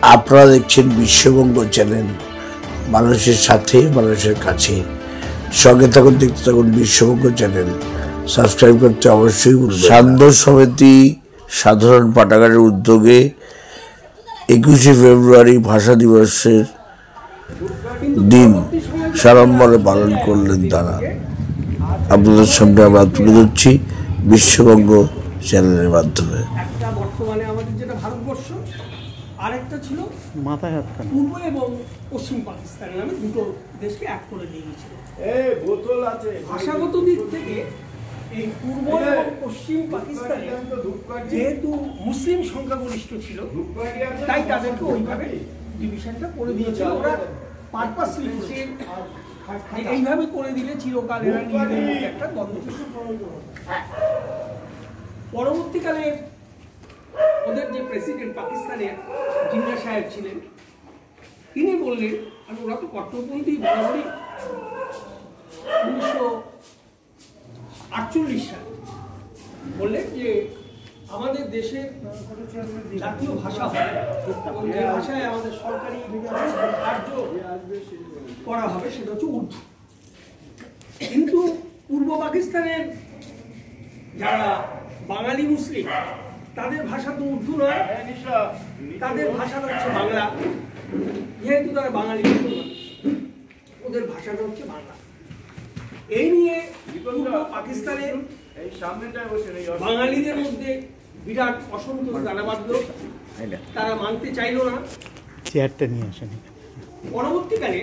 আপনারা দেখছেন বিশ্ববঙ্গ চ্যানেল, মানুষের সাথে মানুষের কাছে। সঙ্গে থাকুন, দেখতে থাকুন বিশ্ববঙ্গ চ্যানেল। সাবস্ক্রাইব করতে অবশ্যই ভুলবেন না। সান্ধ্য সমিতি সাধারণ পাঠাগারের উদ্যোগে 21শে ফেব্রুয়ারি ভাষা দিবসের দিন সাড়ম্বরে পালন করলেন তারা। আপনাদের সামনে আমরা তুলে ধরছি বিশ্ববঙ্গ চ্যানেলের মাধ্যমে। একটা বর্তমানে আমাদের যেটা ভারতবর্ষ, আরেকটা ছিল মাথায় হাত খান পূর্ব এবং পশ্চিম পাকিস্তান নামে দুটো দেশকে এক করে দিয়ে গিয়েছিল। ভাষাগত দিক থেকে এই পূর্ব এবং পশ্চিম পাকিস্তানে যেহেতু মুসলিম সংখ্যাগরিষ্ঠ ছিল, তাই তাদেরকে ওইভাবে ডিভিশনটা করে দিয়েছিল। ওরা পারপাসলি এইভাবে করে দিলে চিরকাল এরা নিজেদের মধ্যে একটা দ্বন্দ্ব। পরবর্তীকালে ওদের যে প্রেসিডেন্ট পাকিস্তানের জিন্না সাহেব ছিলেন, তিনি বললেন, আর ওরা তো কট্টরপন্থী বরাবরই, 1948 সালে বললেন যে আমাদের দেশের জাতীয় ভাষা হবে এবং যে ভাষায় আমাদের সরকারি কার্য করা হবে সেটা হচ্ছে উর্দু। কিন্তু পূর্ব পাকিস্তানের যারা বাঙালি মুসলিম, তাদের ভাষা তো উর্দু নয়, তাদের ভাষাটা হচ্ছে বাংলা। যেহেতু তারা বাঙালি মুসলমান, ওদের ভাষাটা হচ্ছে বাংলা। এই নিয়ে পূর্ব পাকিস্তানের বাঙালিদের মধ্যে বিরাট অসন্তোষ দানা বাঁধল। তারা মানতে চাইল না। চেয়ারটা নিয়ে আসেন। পরবর্তীকালে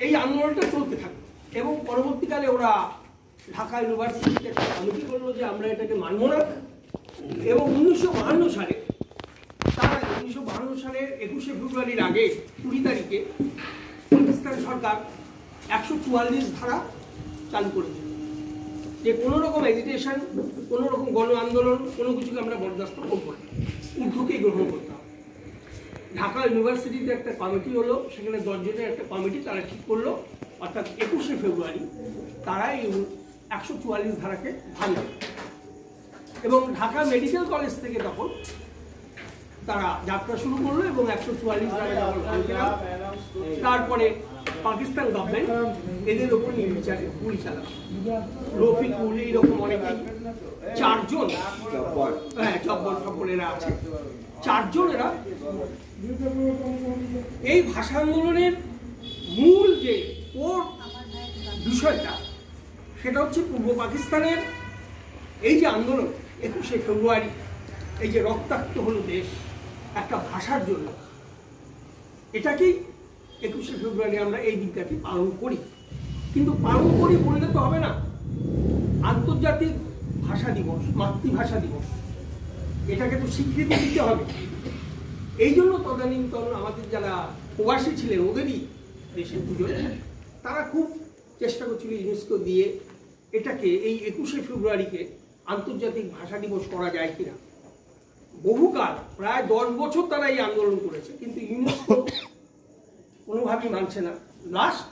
এই আন্দোলনটা চলতে থাকে এবং পরবর্তীকালে ওরা ঢাকা ইউনিভার্সিটিতে একটা কমিটি করলো যে আমরা এটাকে মানব না। এবং 1952 সালে তারা 1952 সালের 21শে ফেব্রুয়ারির আগে 20 তারিখে পাকিস্তান সরকার 144 ধারা চালু করেছে যে কোনো রকম এজিটেশন, কোনো রকম গণ আন্দোলন, কোনো কিছুকে আমরা বরদাস্ত করবো না, উর্দুকেই গ্রহণ করতে হবে। ঢাকা ইউনিভার্সিটিতে একটা কমিটি হলো, সেখানে 10 জনের একটা কমিটি, তারা ঠিক করলো অর্থাৎ 21শে ফেব্রুয়ারি তারা এই 144 ধারাকে ভাঙবে। এবং ঢাকা মেডিকেল কলেজ থেকে তখন তারা যাত্রা শুরু করলো এবং 144 ধারা যখন ভাঙতে নাম, তারপরে পাকিস্তান গভর্নমেন্ট এদের ওপর নির্বিচারে গুলি চালাবে। রফিকুল এইরকম অনেকে 4 জন, হ্যাঁ জব্বর ফকরেরা আছে, 4 জন এরা এই ভাষা আন্দোলনের মূল যে ওর বিষয়টা, সেটা হচ্ছে পূর্ব পাকিস্তানের এই যে আন্দোলন 21শে ফেব্রুয়ারি, এই যে রক্তাক্ত হলো দেশ একটা ভাষার জন্য, এটাকেই 21শে ফেব্রুয়ারি আমরা এই দিনটাকে পালন করি। কিন্তু পালন করি বললে তো হবে না, আন্তর্জাতিক ভাষা দিবস, মাতৃভাষা দিবস, এটাকে তো স্বীকৃতি দিতে হবে। এই জন্য তদানীন্তন আমাদের যারা প্রবাসী ছিলেন, ওদেরই দেশের দুজন, তারা খুব চেষ্টা করছিল ইউনেস্কো দিয়ে এটাকে এই 21শে ফেব্রুয়ারিকে আন্তর্জাতিক ভাষা দিবস করা যায় কিনা। বহুকাল, প্রায় 10 বছর তারা এই আন্দোলন করেছে, কিন্তু ইউনেস্কো কোনোভাবেই মানছে না। লাস্ট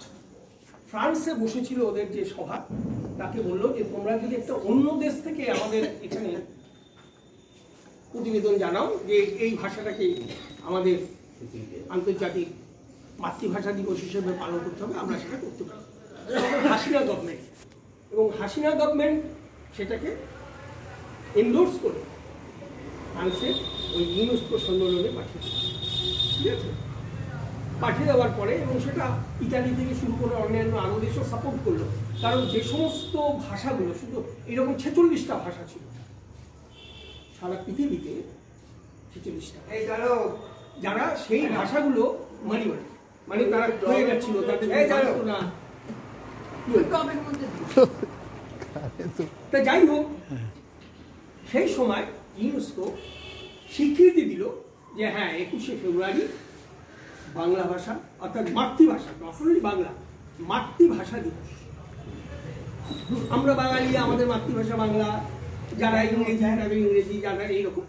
ফ্রান্সে বসেছিল ওদের যে সভা, তাকে বললো যে তোমরা যদি একটা অন্য দেশ থেকে আমাদের এখানে প্রতিবেদন জানাও যে এই ভাষাটাকে আমাদের আন্তর্জাতিক মাতৃভাষা দিবস হিসেবে পালন করতে হবে, আমরা সেটা করতে পারি। হাসিনা গভর্নমেন্ট, এবং হাসিনা গভর্নমেন্ট সেটাকে এন্ডোর্স করে ফ্রান্সের ওই ইউনেস্কো সম্মেলনে পাঠিয়ে দেয়। ঠিক আছে, পাঠিয়ে দেওয়ার পরে, এবং সেটা ইতালি থেকে শুরু করে অন্যান্য আরও দেশও সাপোর্ট করলো। কারণ যে সমস্ত ভাষাগুলো, শুধু এরকম 46টা ভাষা ছিল সারা পৃথিবীতে, 46টা, যারা সেই ভাষাগুলো মানে তারা হয়ে গেছিল, তাদের না। তা যাই হোক, সেই সময় ইউনেস্কো স্বীকৃতি দিল যে হ্যাঁ 21শে ফেব্রুয়ারি বাংলা ভাষা অর্থাৎ মাতৃভাষা, আসলে বাংলা মাতৃভাষা দিবস। আমরা বাঙালি, আমাদের মাতৃভাষা বাংলা, যারা ইংরেজি তাদের ইংরেজি, যারা এইরকম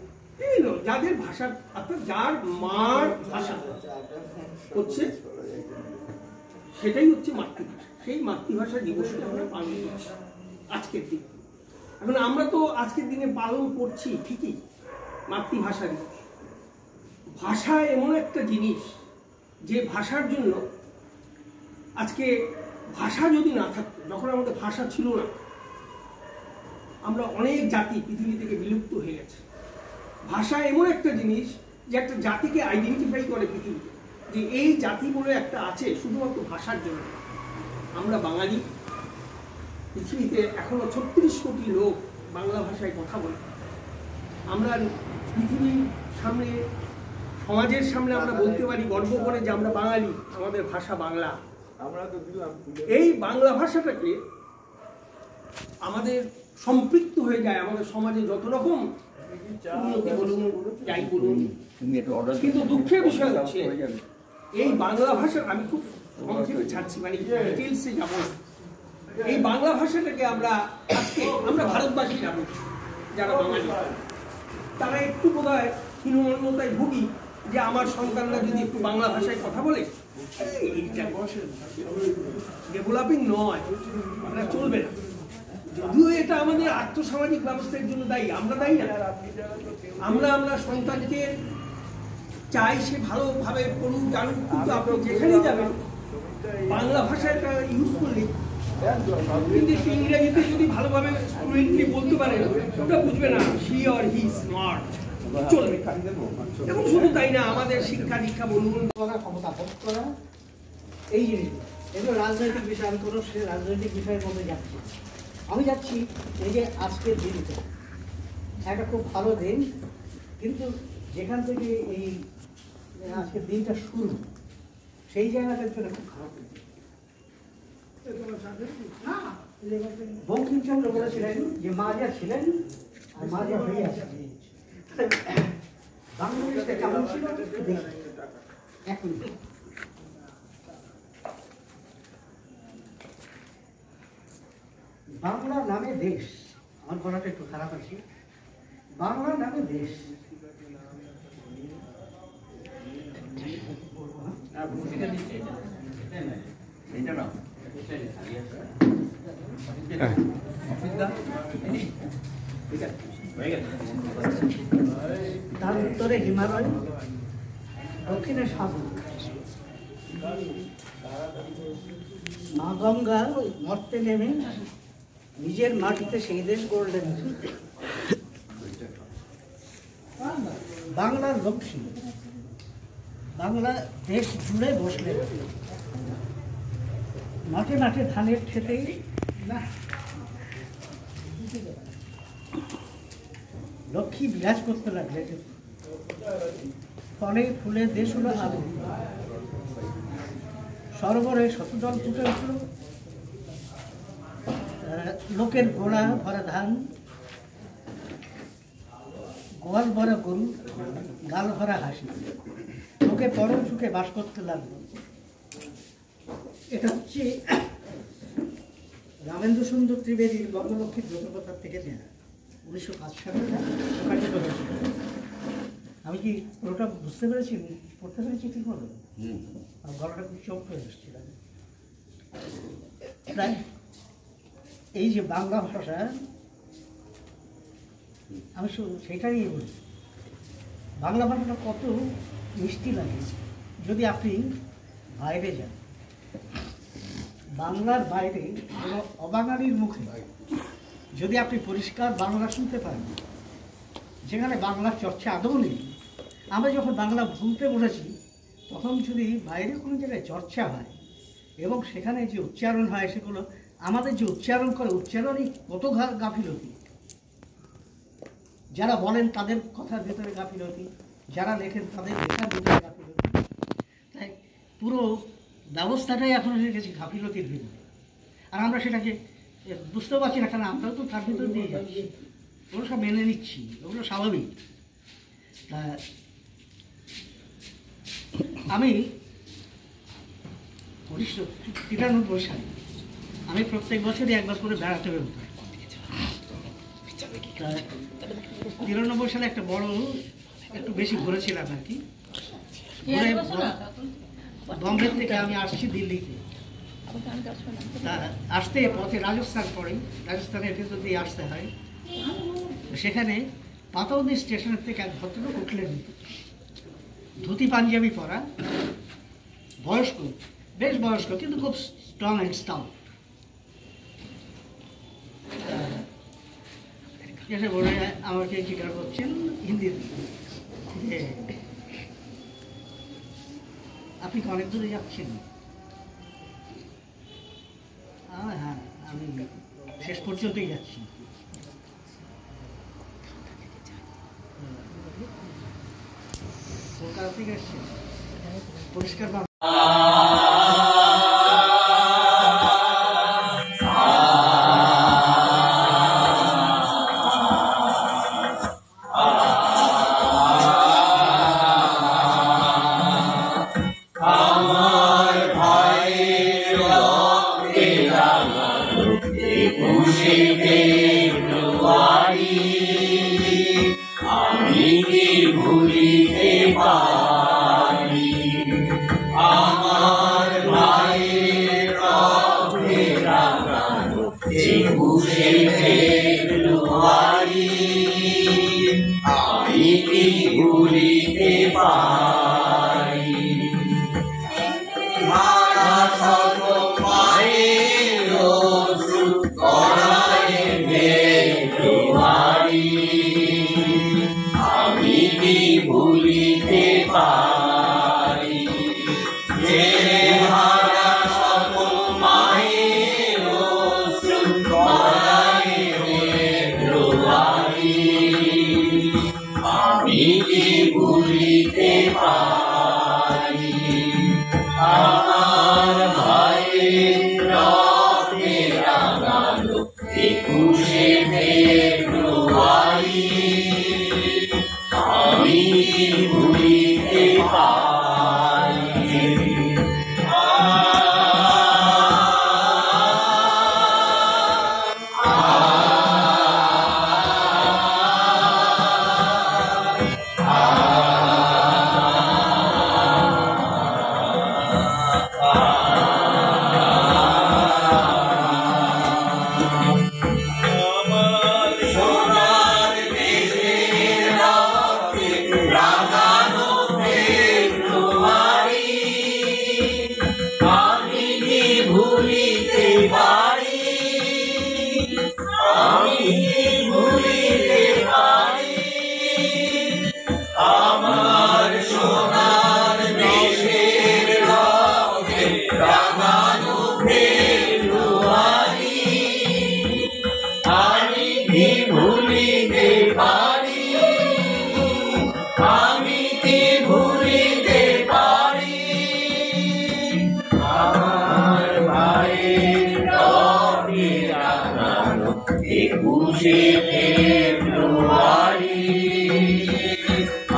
যাদের ভাষা অর্থাৎ যার মার ভাষা হচ্ছে সেটাই হচ্ছে মাতৃভাষা। সেই মাতৃভাষা দিবসকে আমরা পালন করছি আজকের দিন। এখন আমরা তো আজকের দিনে পালন করছি ঠিকই মাতৃভাষা দিবস, ভাষা এমন একটা জিনিস যে ভাষার জন্য আজকে ভাষা যদি না থাকতো, যখন আমাদের ভাষা ছিল না, আমরা অনেক জাতি পৃথিবী থেকে বিলুপ্ত হয়ে গেছে। ভাষা এমন একটা জিনিস যে একটা জাতিকে আইডেন্টিফাই করে পৃথিবীতে, যে এই জাতি বলে একটা আছে শুধুমাত্র ভাষার জন্য। আমরা বাঙালি, পৃথিবীতে এখনো 36 কোটি লোক বাংলা ভাষায় কথা বলে। আমরা পৃথিবীর সামনে, সমাজের সামনে আমরা বলতে পারি গর্ব করে যে আমরা বাঙালি, আমাদের ভাষা বাংলা। এই বাংলা ভাষাটাকে আমাদের সম্পৃক্ত হয়ে যায় আমাদের সমাজে যত রকম উন্নতি বলুন, যাই বলুন। কিন্তু দুঃখের বিষয় হচ্ছে এই বাংলা ভাষা, আমি খুব সংক্ষেপে ছাড়ছি, মানে ডিটেলসে যাব না। এই বাংলা ভাষাটাকে আমরা আজকে আমরা ভারতবাসী যাবো যারা বাঙালি, তারা একটু বোধহয় হীনমন্যতায় ভুগি যে আমার সন্তানরা যদি একটু বাংলা ভাষায় কথা বলে, ডেভেলপিং নয়, এটা চলবে না। যদিও এটা আমাদের আর্থসামাজিক ব্যবস্থার জন্য দায়ী, আমরা দায়ী না। আমরা সন্তানকে চাই সে ভালোভাবে পড়ুক, জানুক, কিন্তু আপনি যেখানেই যাবেন বাংলা ভাষাটা ইউজ করলে, কিন্তু ইংরেজিতে যদি ভালোভাবে ফ্লুয়েন্টলি বলতে পারেন, ওটা বুঝবে না হি অর হি স্মার্ট, চলবে। এবং শুধু তাই না, আমাদের শিক্ষা দীক্ষা বলুন, ক্ষমতা ভোগ করা, এই জিনিসগুলো, এগুলো রাজনৈতিক বিষয়। আমি কোনো সে রাজনৈতিক বিষয়ের মধ্যে যাচ্ছি, আমি যাচ্ছি এই যে আজকের দিনটা একটা খুব ভালো দিন, কিন্তু যেখান থেকে এই আজকের দিনটা শুরু, সেই জায়গাটার জন্য খুব খারাপ। বঙ্কিমচন্দ্র বলেছিলেন যে মাজা ছিলেন আর মাজা হয়ে আছে। বাংলাদেশটা কেমন ছিল দেখি এখন। বাংলা নামে দেশ, আমার গলাটা একটু খারাপ আছে, বাংলা নামে দেশ। তার উত্তরে হিমালয়, দক্ষিণে সাগর, মা গঙ্গা মর্তে নেমে নিজের মাটিতে সেই দেশ গড়লেন। বাংলার লক্ষ্মী, বাংলা দেশ জুড়ে বসলেন, মাঠে মাঠে ধানের খেতে লক্ষ্মী বিরাজ করতে লাগলেন। ফলে ফুলে দেশ হলো আলো, সরোবরে শতজল ফুটে উঠল, লোকের গোড়া ভরা ধান, গোয়াল ভরা গরু, গাল ভরা হাসি, লোকে পরম সুখে বাস করতে লাগলো। এটা হচ্ছে রামেন্দ্র সুন্দর ত্রিবেদীর বঙ্গলক্ষ্মীর ব্রতকথার থেকে নেওয়া, 1905 সালে প্রকাশিত হয়েছিল। আমি কি পুরোটা বুঝতে পেরেছি, পড়তে পেরেছি ঠিক মতো? গলাটা খুব চোখ হয়ে এসেছিল। প্রায় এই যে বাংলা ভাষা, আমি সেটাই বলি, বাংলা ভাষাটা কত মিষ্টি লাগে যদি আপনি বাইরে যান। বাংলার বাইরে কোনো অবাঙালির মুখে যদি আপনি পরিষ্কার বাংলা শুনতে পারেন, যেখানে বাংলার চর্চা আদৌ নেই। আমরা যখন বাংলা ভুলতে বসেছি, তখন যদি বাইরে কোনো জায়গায় চর্চা হয় এবং সেখানে যে উচ্চারণ হয়, সেগুলো আমাদের যে উচ্চারণ করে, উচ্চারণই কত গাফিলতি। যারা বলেন তাদের কথার ভেতরে গাফিলতি, যারা লেখেন তাদের লেখার ভেতরে গাফিলতি। তাই পুরো ব্যবস্থাটাই এখন হয়ে গেছে গাফিলতির ভিতরে। আর আমরা সেটাকে বুঝতেও পারছি না, কারণ আমরাও তো তার ভিতরে দিয়ে যাচ্ছি, ওগুলো সব মেনে নিচ্ছি, ওগুলো স্বাভাবিক। তা আমি 1993 সালে আমি প্রত্যেক বছরই একবার করে বেড়াতে বেরোতাম। 93 সালে একটা বড়, একটু বেশি ঘুরেছিলাম আর কি। বম্বে থেকে আমি আসছি দিল্লিতে। আসতে পথে রাজস্থান পড়ে, রাজস্থানের ভেতর দিয়ে আসতে হয়। সেখানে পাতাউদি স্টেশনের থেকে এক ভদ্রলোক উঠলেন, ধুতি পাঞ্জাবি পরা, বয়স্ক, বেশ বয়স্ক, কিন্তু খুব স্ট্রং অ্যান্ড স্টাউট। এসে বলে আমাকে জিজ্ঞাসা করছেন হিন্দিতে যে আপনি কি অনেক দূরে যাচ্ছেন? হ্যাঁ, আমি শেষ পর্যন্তই যাচ্ছি। কলকাতা থেকে এসছেন, পরিষ্কার আমি কি ভুলিতে পারি আমার ভাইয়ের রক্তে রাঙানো একুশে ফেব্রুয়ারি, আমি কি ভুলিতে পারি মারা শত মায়ের অশ্রু গড়ায় ফেব্রুয়ারি, আমি কি ভুলিতে পারি যে হারা শত মায়ের অশ্রু গড়ায় ফেব্রুয়ারি, আমি কি ভুলিতে পারি আমার ভাইয়ের রক্তে রাঙানো একুশে ফেব্রুয়ারি, আমি কি ভুলিতে পারি সোনার দেশের রক্তে রাঙানো ফেব্রুয়ারি, আমি কি ভুলিতে পারি আমি কি ভুলিতে পারি আমার সোনার দেশের রক্তে রাঙানো ফেব্রুয়ারি, আমি কি ভুলিতে পারি আমি কি ভুলিতে পারি আমার ভাইয়ের রক্তে রাঙানো একুশে ফেব্রুয়ারি,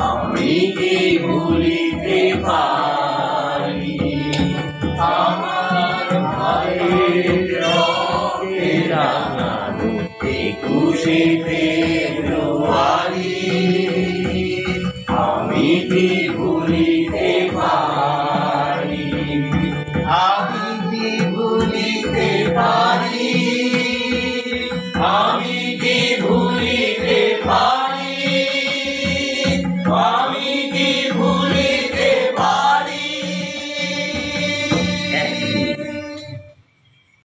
আমি কি ভুলিতে পারি আমার ভাইয়ের রক্তে রাঙানো একুশে ফেব্রুয়ারি, আমি কি ভুলিতে পারি আমি কি ভুলিতে পারি